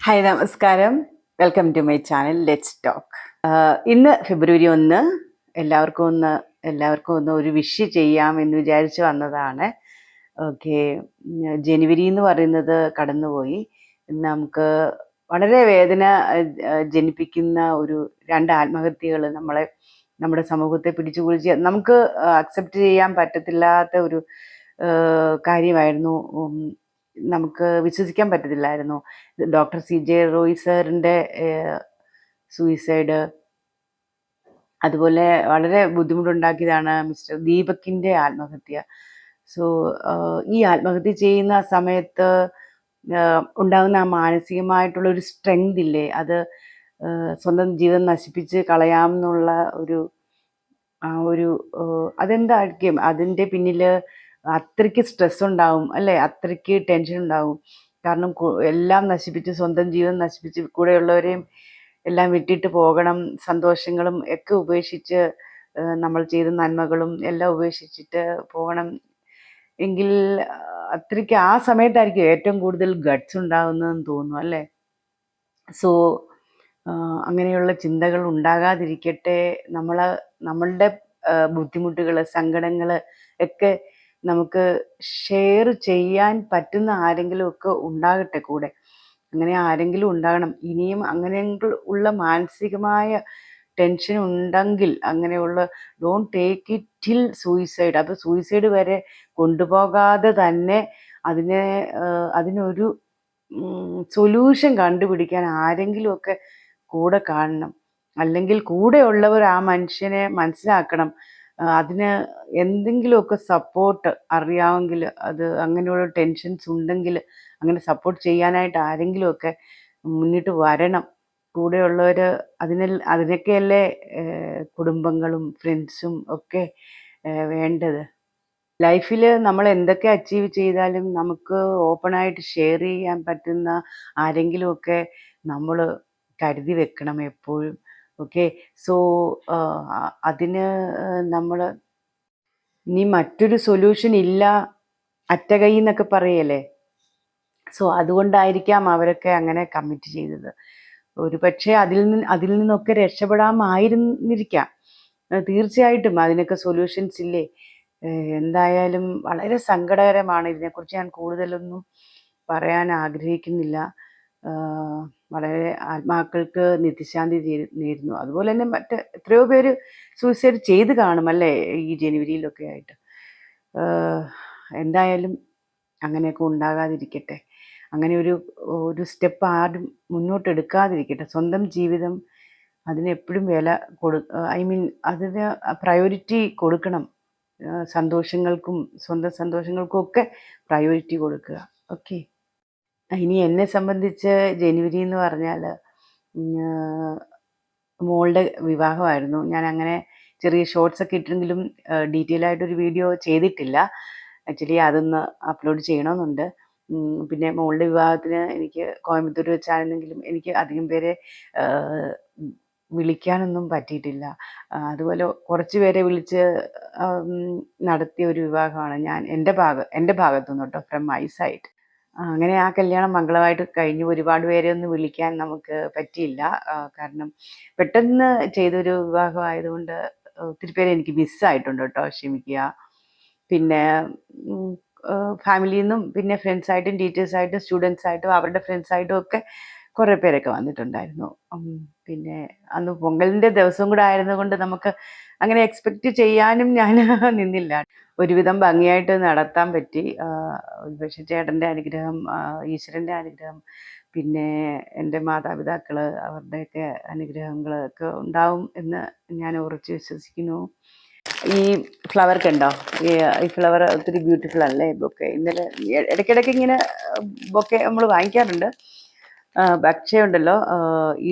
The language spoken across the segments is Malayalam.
ഹായ് നമസ്കാരം, welcome to my channel let's talk. ഇന്ന് ഫെബ്രുവരി 1. എല്ലാവർക്കും ഒന്ന് ഒരു വിഷ് ചെയ്യാം എന്ന് വിചാരിച്ച് വന്നതാണ്. ഓക്കെ, ജനുവരി എന്ന് പറയുന്നത് കടന്നുപോയി. നമുക്ക് വളരെ വേദന ജനിപ്പിക്കുന്ന ഒരു 2 ആത്മഹത്യകൾ നമ്മുടെ സമൂഹത്തെ പിടിച്ചു കുലിച്ച് നമുക്ക് അക്സെപ്റ്റ് ചെയ്യാൻ പറ്റത്തില്ലാത്ത ഒരു കാര്യമായിരുന്നു. നമുക്ക് വിശ്വസിക്കാൻ പറ്റത്തില്ലായിരുന്നു. ഡോക്ടർ CJ റോയ് സാറിൻ്റെ സൂയിസൈഡ്, അതുപോലെ വളരെ ബുദ്ധിമുട്ടുണ്ടാക്കിയതാണ് മിസ്റ്റർ ദീപകിൻ്റെ ആത്മഹത്യ. സോ ഈ ആത്മഹത്യ ചെയ്യുന്ന സമയത്ത് ഉണ്ടാകുന്ന ആ മാനസികമായിട്ടുള്ള ഒരു സ്ട്രെങ്ത് ഇല്ലേ, അത് സ്വന്തം ജീവിതം നശിപ്പിച്ച് കളയാമെന്നുള്ള ഒരു അതെന്തായിരിക്കും അതിൻ്റെ പിന്നിൽ? അത്രയ്ക്ക് സ്ട്രെസ് ഉണ്ടാവും അല്ലേ, അത്രയ്ക്ക് ടെൻഷൻ ഉണ്ടാവും. കാരണം എല്ലാം നശിപ്പിച്ച്, സ്വന്തം ജീവിതം നശിപ്പിച്ച്, കൂടെയുള്ളവരെയും എല്ലാം വിട്ടിട്ട് പോകണം, സന്തോഷങ്ങളും ഒക്കെ ഉപേക്ഷിച്ച്, നമ്മൾ ചെയ്ത നന്മകളും എല്ലാം ഉപേക്ഷിച്ചിട്ട് പോകണം എങ്കിൽ അത്രയ്ക്ക് ആ സമയത്തായിരിക്കും ഏറ്റവും കൂടുതൽ ഗട്ട്സ് ഉണ്ടാകുന്നതെന്ന് തോന്നുന്നു അല്ലേ. സോ അങ്ങനെയുള്ള ചിന്തകൾ ഉണ്ടാകാതിരിക്കട്ടെ. നമ്മളുടെ ബുദ്ധിമുട്ടുകൾ, സങ്കടങ്ങൾ ഒക്കെ നമുക്ക് ഷെയർ ചെയ്യാൻ പറ്റുന്ന ആരെങ്കിലും ഒക്കെ ഉണ്ടാകട്ടെ കൂടെ. അങ്ങനെ ആരെങ്കിലും ഉണ്ടാകണം. ഇനിയും അങ്ങനെ ഉള്ള മാനസികമായ ടെൻഷൻ ഉണ്ടെങ്കിൽ അങ്ങനെയുള്ള don't take it till suicide. അത് സൂയിസൈഡ് വരെ കൊണ്ടുപോകാതെ തന്നെ അതിനൊരു സൊല്യൂഷൻ കണ്ടുപിടിക്കാൻ ആരെങ്കിലുമൊക്കെ കൂടെ കാണണം. അല്ലെങ്കിൽ കൂടെയുള്ളവർ ആ മനുഷ്യനെ മനസ്സിലാക്കണം. അതിന് എന്തെങ്കിലുമൊക്കെ സപ്പോർട്ട് അറിയാമെങ്കിൽ, അത് അങ്ങനെയുള്ള ടെൻഷൻസ് ഉണ്ടെങ്കിൽ അങ്ങനെ സപ്പോർട്ട് ചെയ്യാനായിട്ട് ആരെങ്കിലുമൊക്കെ മുന്നിട്ട് വരണം. കൂടെയുള്ളവർ അതിനൊക്കെയല്ലേ കുടുംബങ്ങളും ഫ്രണ്ട്സും ഒക്കെ വേണ്ടത്. ലൈഫിൽ നമ്മൾ എന്തൊക്കെ അച്ചീവ് ചെയ്താലും നമുക്ക് ഓപ്പണായിട്ട് ഷെയർ ചെയ്യാൻ പറ്റുന്ന ആരെങ്കിലുമൊക്കെ നമ്മൾ കരുതി വെക്കണം എപ്പോഴും. ഓക്കെ, സോ അതിന് നമ്മൾ ഇനി മറ്റൊരു സൊല്യൂഷൻ ഇല്ല, അറ്റകൈ എന്നൊക്കെ പറയല്ലേ. സോ അതുകൊണ്ടായിരിക്കാം അവരൊക്കെ അങ്ങനെ കമ്മിറ്റ് ചെയ്തത്. ഒരു പക്ഷേ അതിൽ നിന്നൊക്കെ രക്ഷപ്പെടാമായിരുന്നിരിക്കാം. തീർച്ചയായിട്ടും അതിനൊക്കെ സൊല്യൂഷൻസ് ഇല്ലേ. എന്തായാലും വളരെ സങ്കടകരമാണ്. ഇതിനെക്കുറിച്ച് ഞാൻ കൂടുതലൊന്നും പറയാൻ ആഗ്രഹിക്കുന്നില്ല. വളരെ ആത്മാക്കൾക്ക് നിത്യശാന്തി നേരുന്നു. അതുപോലെ തന്നെ മറ്റ് എത്രയോ പേര് സൂയിസൈഡ് ചെയ്ത് കാണും അല്ലേ ഈ ജനുവരിയിലൊക്കെ ആയിട്ട്. എന്തായാലും അങ്ങനെയൊക്കെ ഉണ്ടാകാതിരിക്കട്ടെ. അങ്ങനെ ഒരു സ്റ്റെപ്പ് ആരും മുന്നോട്ട് എടുക്കാതിരിക്കട്ടെ. സ്വന്തം ജീവിതം അതിനെപ്പോഴും അതിന് പ്രയോറിറ്റി കൊടുക്കണം. സന്തോഷങ്ങൾക്കും സ്വന്തം സന്തോഷങ്ങൾക്കും ഒക്കെ പ്രയോറിറ്റി കൊടുക്കുക. ഓക്കെ, ഇനി എന്നെ സംബന്ധിച്ച് ജനുവരി എന്ന് പറഞ്ഞാൽ മോളുടെ വിവാഹമായിരുന്നു. ഞാൻ അങ്ങനെ ചെറിയ ഷോർട്സ് ഒക്കെ ഇട്ടെങ്കിലും ഡീറ്റെയിൽ ആയിട്ടൊരു വീഡിയോ ചെയ്തിട്ടില്ല. ആക്ച്വലി അതൊന്ന് അപ്ലോഡ് ചെയ്യണമെന്നുണ്ട്. പിന്നെ മോളുടെ വിവാഹത്തിന് എനിക്ക് കോയമ്പത്തൂർ വെച്ചാണെന്നെങ്കിലും എനിക്ക് അധികം പേരെ വിളിക്കാനൊന്നും പറ്റിയിട്ടില്ല. അതുപോലെ കുറച്ച് പേരെ വിളിച്ച് നടത്തിയ ഒരു വിവാഹമാണ് എൻ്റെ ഭാഗത്തു നിന്ന് കേട്ടോ, ഫ്രം മൈ സൈഡ്. അങ്ങനെ ആ കല്യാണം മംഗളമായിട്ട് കഴിഞ്ഞു. ഒരുപാട് പേരെ ഒന്നും വിളിക്കാൻ നമുക്ക് പറ്റിയില്ല. കാരണം പെട്ടെന്ന് ചെയ്തൊരു വിവാഹമായതുകൊണ്ട് ഒത്തിരി പേരെ എനിക്ക് മിസ്സായിട്ടുണ്ട് കേട്ടോ, ക്ഷമിക്കുക. പിന്നെ ഫാമിലിയിൽ നിന്നും പിന്നെ ഫ്രണ്ട്സായിട്ടും ടീച്ചേഴ്സായിട്ടും സ്റ്റുഡൻസായിട്ടും അവരുടെ ഫ്രണ്ട്സായിട്ടും ഒക്കെ കുറേ പേരൊക്കെ വന്നിട്ടുണ്ടായിരുന്നു. പിന്നെ അന്ന് പൊങ്കലിൻ്റെ ദിവസം കൂടെ ആയിരുന്നുകൊണ്ട് നമുക്ക് അങ്ങനെ എക്സ്പെക്റ്റ് ചെയ്യാനും ഞാൻ നിന്നില്ല. ഒരുവിധം ഭംഗിയായിട്ട് നടത്താൻ പറ്റി. പക്ഷേ ചേട്ടൻ്റെ അനുഗ്രഹം, ഈശ്വരൻ്റെ അനുഗ്രഹം, പിന്നെ എൻ്റെ മാതാപിതാക്കൾ അവരുടെയൊക്കെ അനുഗ്രഹങ്ങളൊക്കെ ഉണ്ടാവും എന്ന് ഞാൻ ഉറച്ചു വിശ്വസിക്കുന്നു. ഈ ഫ്ലവർ കണ്ടോ? ഈ ഫ്ലവർ ഒത്തിരി ബ്യൂട്ടിഫുൾ അല്ലേ ബൊക്കെ. ഇന്നലെ ഇടയ്ക്കിടയ്ക്ക് ഇങ്ങനെ ബൊക്കെ നമ്മൾ വാങ്ങിക്കാറുണ്ട്. പക്ഷേ ഉണ്ടല്ലോ,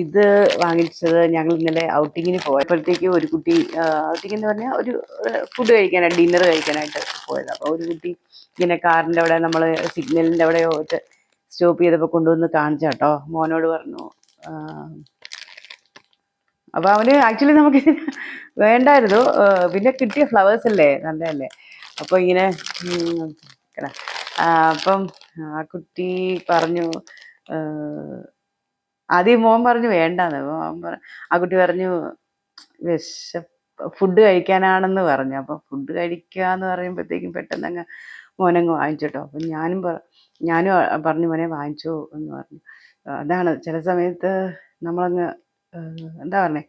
ഇത് വാങ്ങിച്ചത് ഞങ്ങൾ ഇന്നലെ ഔട്ടിങ്ങിന് പോയപ്പോഴത്തേക്ക് ഒരു കുട്ടി, ഔട്ടിംഗ് എന്ന് പറഞ്ഞാൽ ഒരു ഫുഡ് കഴിക്കാനായിട്ട്, ഡിന്നർ കഴിക്കാനായിട്ട് പോയത്. അപ്പോൾ ഒരു കുട്ടി ഇങ്ങനെ കാറിൻ്റെ അവിടെ, നമ്മൾ സിഗ്നലിൻ്റെ അവിടെയോ സ്റ്റോപ്പ് ചെയ്തപ്പോൾ കൊണ്ടുവന്ന് കാണിച്ചു കേട്ടോ. മോനോട് പറഞ്ഞു. അപ്പോൾ അവന് ആക്ച്വലി നമുക്ക് വേണ്ടായിരുന്നു. പിന്നെ കിട്ടിയ ഫ്ലവേഴ്സ് അല്ലേ, നല്ലതല്ലേ. അപ്പോൾ ഇങ്ങനെ അപ്പം ആ കുട്ടി പറഞ്ഞു, ആദ്യം മോൻ പറഞ്ഞു വേണ്ടാന്ന്. ആ കുട്ടി പറഞ്ഞു വിശ ഫുഡ് കഴിക്കാനാണെന്ന് പറഞ്ഞു. അപ്പം ഫുഡ് കഴിക്കുക എന്ന് പറയുമ്പോഴത്തേക്കും പെട്ടെന്ന് അങ്ങ് മോനങ്ങ് വാങ്ങിച്ചിട്ടോ. അപ്പം ഞാനും പറഞ്ഞു മോനെ വാങ്ങിച്ചോ എന്ന് പറഞ്ഞു. അതാണ് ചില സമയത്ത് നമ്മളങ്ങ് എന്താ പറഞ്ഞേ,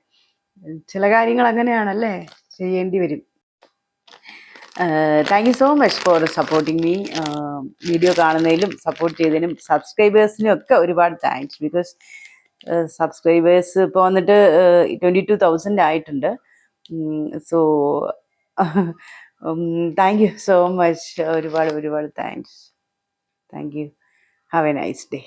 ചില കാര്യങ്ങൾ അങ്ങനെയാണല്ലേ, ചെയ്യേണ്ടി വരും. Thank you so much for supporting me. Video കാണുന്നതിലും സപ്പോർട്ട് ചെയ്തതിനും സബ്സ്ക്രൈബേഴ്സിനും ഒക്കെ ഒരുപാട് താങ്ക്സ്. ബിക്കോസ് സബ്സ്ക്രൈബേഴ്സ് ഇപ്പോൾ വന്നിട്ട് 22,000 ആയിട്ടുണ്ട്. So thank you so much. ഒരുപാട് ഒരുപാട് thanks. Thank you. Have a nice day.